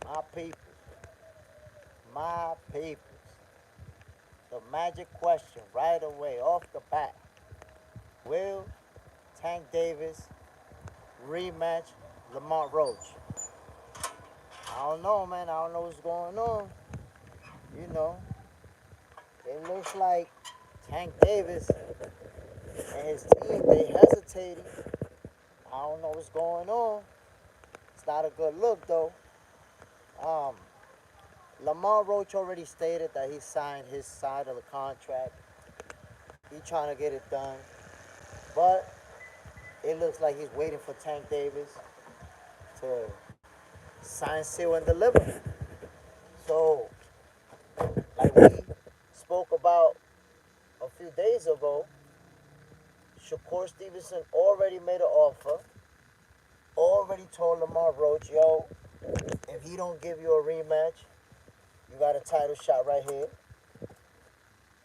My people, my people. The magic question right away off the bat. Will Tank Davis rematch Lamont Roach? I don't know, man. I don't know what's going on. You know, it looks like Tank Davis and his team, they hesitating. I don't know what's going on. It's not a good look, though. Um, Lamont Roach already stated that he signed his side of the contract. He trying to get it done. But it looks like he's waiting for Tank Davis to sign, seal, and deliver. So, like we spoke about a few days ago, Shakur Stevenson already made an offer, already told Lamont Roach, yo, if he don't give you a rematch, you got a title shot right here.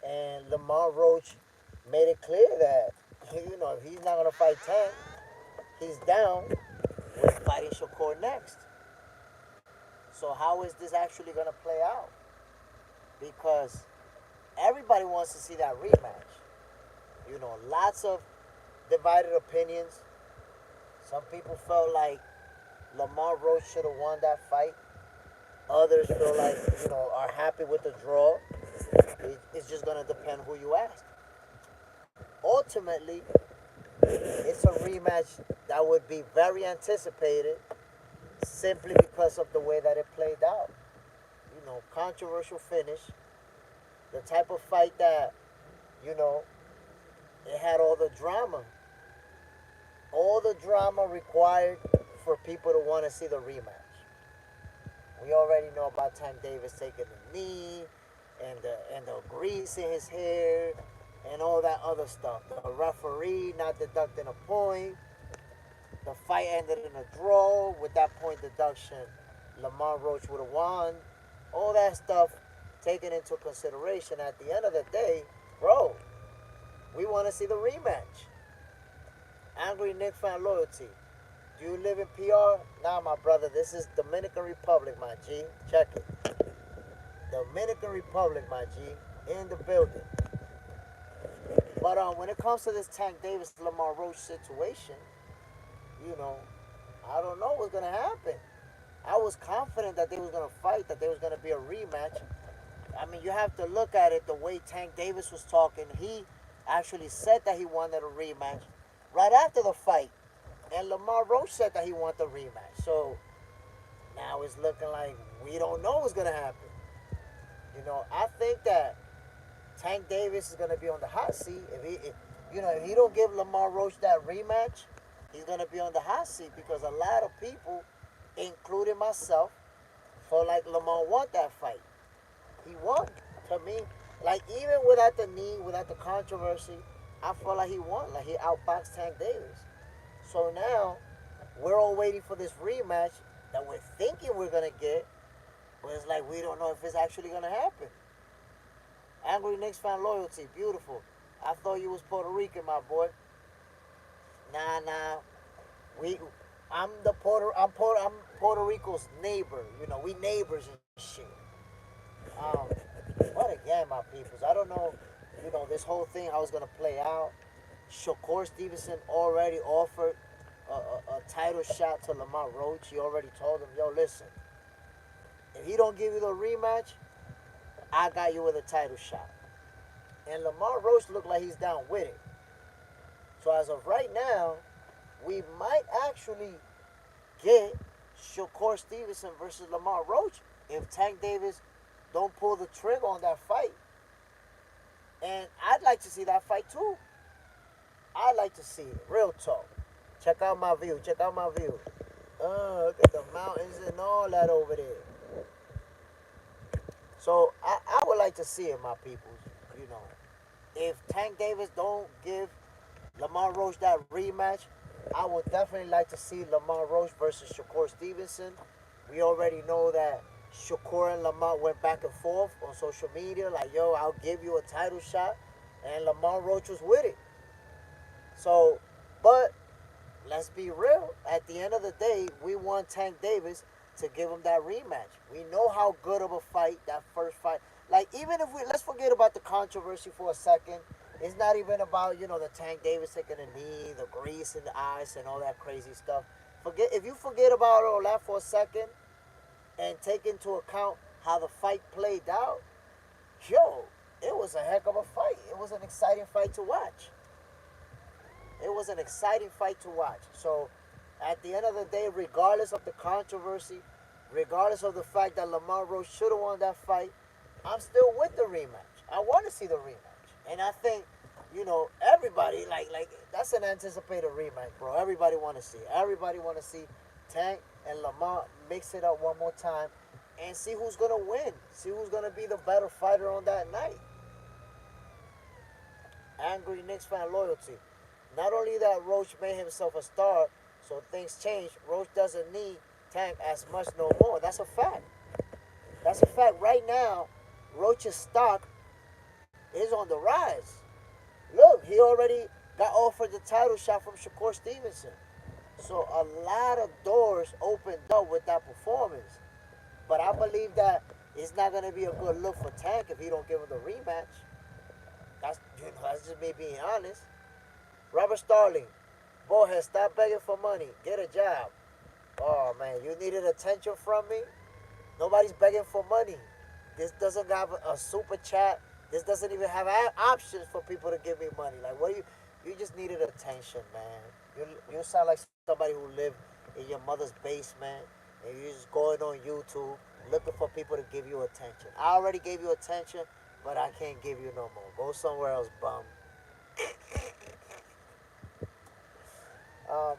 And Lamont Roach made it clear that, if he's not going to fight Tank, he's down with fighting Shakur next. So how is this actually going to play out? Because everybody wants to see that rematch. Lots of divided opinions. Some people felt like Lamont Roach should have won that fight. Others feel like, are happy with the draw. It's just going to depend who you ask. Ultimately, it's a rematch that would be very anticipated simply because of the way that it played out. Controversial finish. The type of fight that, it had all the drama required for people to want to see the rematch. We already know about Tank Davis taking the knee and the grease in his hair and all that other stuff. The referee not deducting a point. The fight ended in a draw. With that point deduction, Lamont Roach would have won. All that stuff taken into consideration. At the end of the day, bro, we want to see the rematch. Angry Nick fan loyalty. Do you live in PR? Nah, my brother. This is Dominican Republic, my G. Check it. Dominican Republic, my G. In the building. But when it comes to this Tank Davis Lamont Roach situation, you know, I don't know what's gonna happen. I was confident that they was gonna fight, that there was gonna be a rematch. I mean, you have to look at it the way Tank Davis was talking. He actually said that he wanted a rematch right after the fight, and Lamont Roach said that he wanted the rematch. So now it's looking like we don't know what's gonna happen. I think that Tank Davis is gonna be on the hot seat if he don't give Lamont Roach that rematch. He's gonna be on the hot seat because a lot of people, including myself, felt like Lamont won that fight. He won. To me, like even without the knee, without the controversy, I felt like he won. Like he outboxed Tank Davis. So now we're all waiting for this rematch that we're thinking we're gonna get, but it's like we don't know if it's actually gonna happen. Angry Knicks fan loyalty, beautiful. I thought you was Puerto Rican, my boy. Nah. We, I'm Puerto Rico's neighbor. We neighbors and shit. Um, what again, my peoples? I don't know. This whole thing how it's gonna play out. Shakur Stevenson already offered a title shot to Lamont Roach. He already told him, yo, listen, if he don't give you the rematch, I got you with a title shot. And Lamont Roach looked like he's down with it. So as of right now, we might actually get Shakur Stevenson versus Lamont Roach if Tank Davis don't pull the trigger on that fight. And I'd like to see that fight too. I'd like to see it. Real talk. Check out my view. Check out my view. Look at the mountains and all that over there. So I would like to see it, my people. You know, if Tank Davis don't give Lamont Roach that rematch, I would definitely like to see Lamont Roach versus Shakur Stevenson. We already know that Shakur and Lamont went back and forth on social media, like, yo, I'll give you a title shot. And Lamont Roach was with it. So, but let's be real. At the end of the day, we want Tank Davis to give him that rematch. We know how good of a fight that first fight. Like, even if let's forget about the controversy for a second. It's not even about, the Tank Davis taking a knee, the grease in the eyes, and all that crazy stuff. If you forget about all that for a second and take into account how the fight played out, yo, it was a heck of a fight. It was an exciting fight to watch. It was an exciting fight to watch. So, at the end of the day, regardless of the controversy, regardless of the fact that Lamont Roach should have won that fight, I'm still with the rematch. I want to see the rematch, and I think, everybody like that's an anticipated rematch, bro. Everybody want to see. Everybody want to see Tank and Lamont mix it up one more time, and see who's gonna win. See who's gonna be the better fighter on that night. Angry Knicks fan loyalty. Not only that Roach made himself a star, so things change. Roach doesn't need Tank as much no more. That's a fact. That's a fact. Right now, Roach's stock is on the rise. Look, he already got offered the title shot from Shakur Stevenson. So a lot of doors opened up with that performance. But I believe that it's not going to be a good look for Tank if he don't give him the rematch. That's just me being honest. Robert Starling, boyhead, stop begging for money. Get a job. Oh man, you needed attention from me? Nobody's begging for money. This doesn't have a super chat. This doesn't even have options for people to give me money. Like, what do you just needed attention, man. You sound like somebody who lived in your mother's basement and you're just going on YouTube looking for people to give you attention. I already gave you attention, but I can't give you no more. Go somewhere else, bum.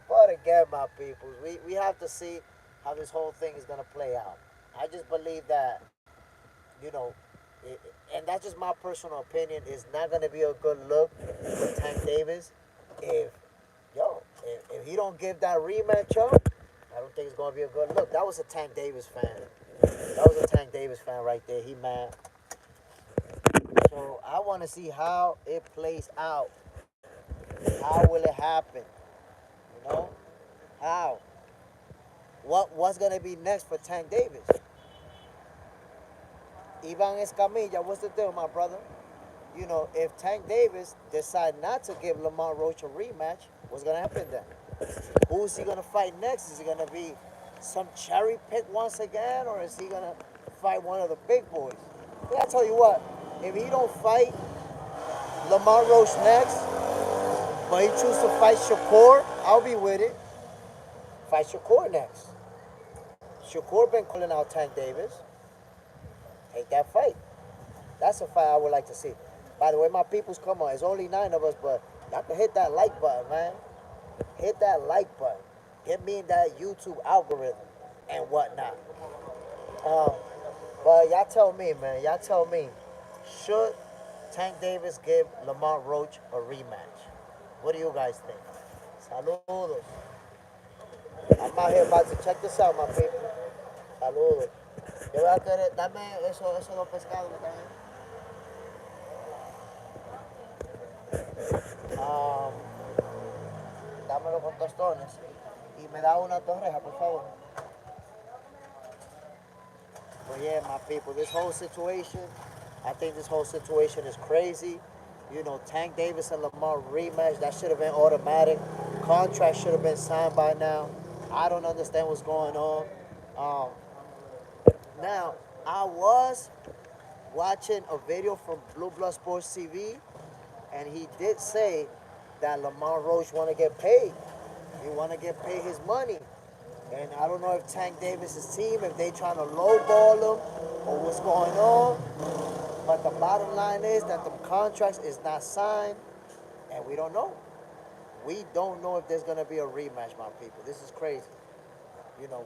But again, my peoples, we have to see how this whole thing is going to play out. I just believe that, you know, and that's just my personal opinion, it's not going to be a good look for Tank Davis if, if he don't give that rematch up. I don't think it's going to be a good look. That was a Tank Davis fan. That was a Tank Davis fan right there. He mad. So I want to see how it plays out. How will it happen? You know? How? What's gonna be next for Tank Davis? Ivan Escamilla, what's the deal, my brother? If Tank Davis decide not to give Lamont Roach a rematch, what's gonna happen then? Who's he gonna fight next? Is he gonna be some cherry pick once again, or is he gonna fight one of the big boys? But I tell you what, if he don't fight Lamont Roach next, but he chooses to fight Shakur, I'll be with it. Fight Shakur next. Shakur been calling out Tank Davis. Take that fight. That's a fight I would like to see. By the way, my peoples, come on. It's only 9 of us, but y'all can hit that like button, man. Hit that like button. Get me in that YouTube algorithm and whatnot. Um, but y'all tell me, man. Y'all tell me. Should Tank Davis give Lamont Roach a rematch? What do you guys think? Saludos. I'm out here about to check this out, my people. Saludos. Yo voy a querer, dame esos dos pescados también. Um, Dámelo con tostones. Y me da una torreja, por favor. But yeah, my people, this whole situation, I think this whole situation is crazy. Tank Davis and Lamar rematch, that should have been automatic. Contract should have been signed by now. I don't understand what's going on. Um, Now, I was watching a video from Blue Blood Sports TV, and he did say that Lamont Roach want to get paid. He want to get paid his money. And I don't know if Tank Davis's team, if they trying to lowball him or what's going on. But the bottom line is that the contracts is not signed, and we don't know. We don't know if there's going to be a rematch, my people. This is crazy. You know,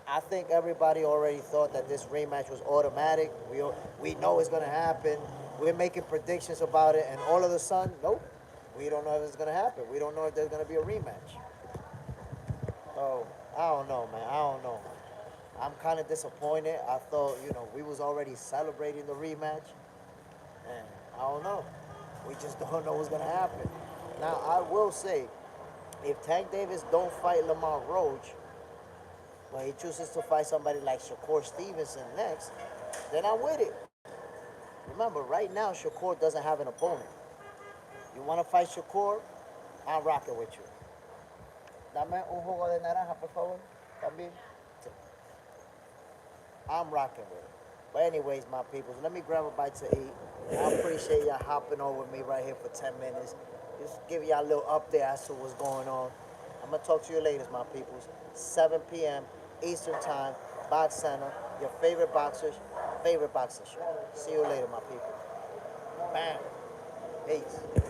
I think everybody already thought that this rematch was automatic. We know it's going to happen. We're making predictions about it, and all of a sudden, nope. We don't know if it's going to happen. We don't know if there's going to be a rematch. So, I don't know, man. I don't know. I'm kind of disappointed. I thought, we was already celebrating the rematch. And I don't know. We just don't know what's going to happen. Now, I will say, if Tank Davis don't fight Lamont Roach, but he chooses to fight somebody like Shakur Stevenson next, then I'm with it. Remember, right now, Shakur doesn't have an opponent. You want to fight Shakur? I'm rocking with you. Dame un jugo de naranja, por favor. También. I'm rocking with it. But anyways, my peoples, let me grab a bite to eat. I appreciate y'all hopping on with me right here for 10 minutes. Just give y'all a little update as to what's going on. I'm going to talk to you later, my peoples. 7 p.m. Eastern Time, Box Center. Your favorite boxers, favorite boxing show. See you later, my people. Bam. Peace.